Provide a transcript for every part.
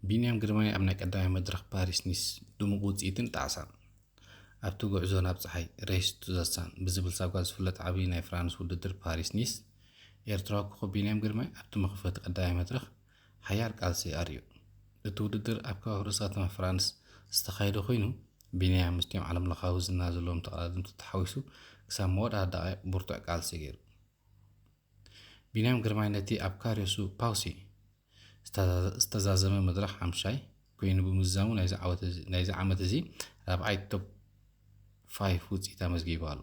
ቢንያም ግርማይ ኣብ ናይ ቀዳማይ መድረኽ ፓሪስ ኒስ ድሙቕ ውፅኢትን ጣዕሳን ኣብቲ ጉዕዞ ናብ ፀሓይ ሬስ ቱ ዘ ሳን ብዝብል ሳጓ ዝፍለጥ ዓብዪ ናይ ፍራንስ ውድድር ፓሪስ ኒስ ኤርትራዊ ኮኸብ ቢንያም ግርማይ ኣብቲ መኽፈቲ ቀዳማይ መድረኽ ሓያል ቃልሲ ኣርዩ። እቲ ውድድር ኣብ ከባቢ ርእሰ ከተማ ፍራንስ ዝተኻየደ ኮይኑ ቢንያም ምስቲኦም ዓለም ለኻዊ ዝና ዘለዎም ተቐዳድምቲ ተሓዊሱ ክሳብ መወዳእታ ብርቱዕ ቃልሲ ገይሩ። ቢንያም ግርማይ ነቲ ኣብ ካርዮሱ ፓውሲ ዝተዛዘመ መድረኽ ሓምሻይ ኮይኑ ብምዛሙ ናይዚ ዓመት እዚ ራብዓይ ቶፕ 5 ውፅኢት ኣመዝጊቡ ኣሎ።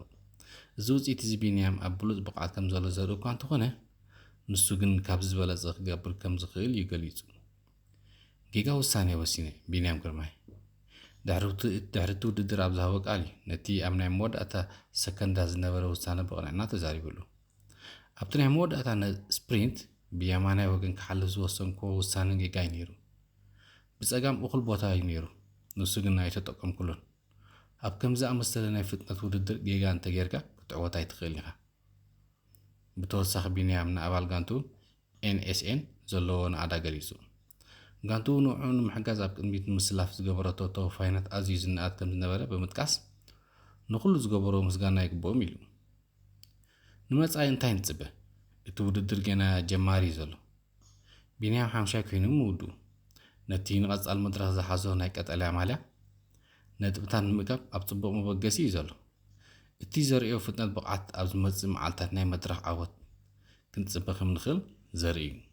እዚ ውፅኢት እዚ ቢንያም ኣብ ብሉፅ ብቕዓት ከም ዘሎ ዘርኢ እኳ እንተኾነ ንሱ ግን ካብ ዝበለፀ ክገብር ከም ዝኽእል እዩ ገሊጹ። ጌጋ ውሳነ ወሲነ ቢንያም ግርማይ ድሕሪ እቲ ውድድር ኣብ ዝሃቦ ቃል እዩ ነቲ ኣብ ናይ መወዳእታ ሰከንዳ ዝነበረ ውሳነ ብቕንዕና ተዛሪቡሉ። ኣብቲ ናይ መወዳእታ ስፕሪንት ብየማናይ ወገን ክሓልፍ ዝወሰንክዎ ውሳነ ጌጋይ ነይሩ። ብፀጋም እኹል ቦታ እዩ ነይሩ፣ ንሱ ግን ኣይተጠቀምኩሉን። ኣብ ከምዚ ኣመሰለ ናይ ፍጥነት ውድድር ጌጋ እንተጌርካ ክትዕወት ኣይትኽእል ኢኻ። ብተወሳኺ ቢንያም ንኣባል ጋንቱ ኤንኤስኤን ዘለዎ ንኣዳ ገሊጹ። ጋንቱ ንዕኡ ንምሕጋዝ ኣብ ቅድሚት ንምስላፍ ዝገበረቶ ተወፋይነት ኣዝዩ ዝነኣት ከም ዝነበረ ብምጥቃስ ንኹሉ ዝገበሮ ምስጋና ይግብኦም ኢሉ። ንመጻኢ እንታይ ንፅበ? እቲ ውድድር ገና ጀማሪ ዘሎ። ቢንያም ሓምሻይ ኮይኑ ምውድኡ ነቲ ንቐጻል መድረኽ ዝሓዞ ናይ ቀጠልያ ማልያ ነጥብታት ንምእካብ ኣብ ጽቡቕ መበገሲ እዩ ዘሎ። እቲ ዘርእዮ ፍጥነት ብቕዓት ኣብ ዝመጽእ መዓልታት ናይ መድረኽ ዓወት ክንጽበ ከም ንኽእል ዘርኢ እዩ።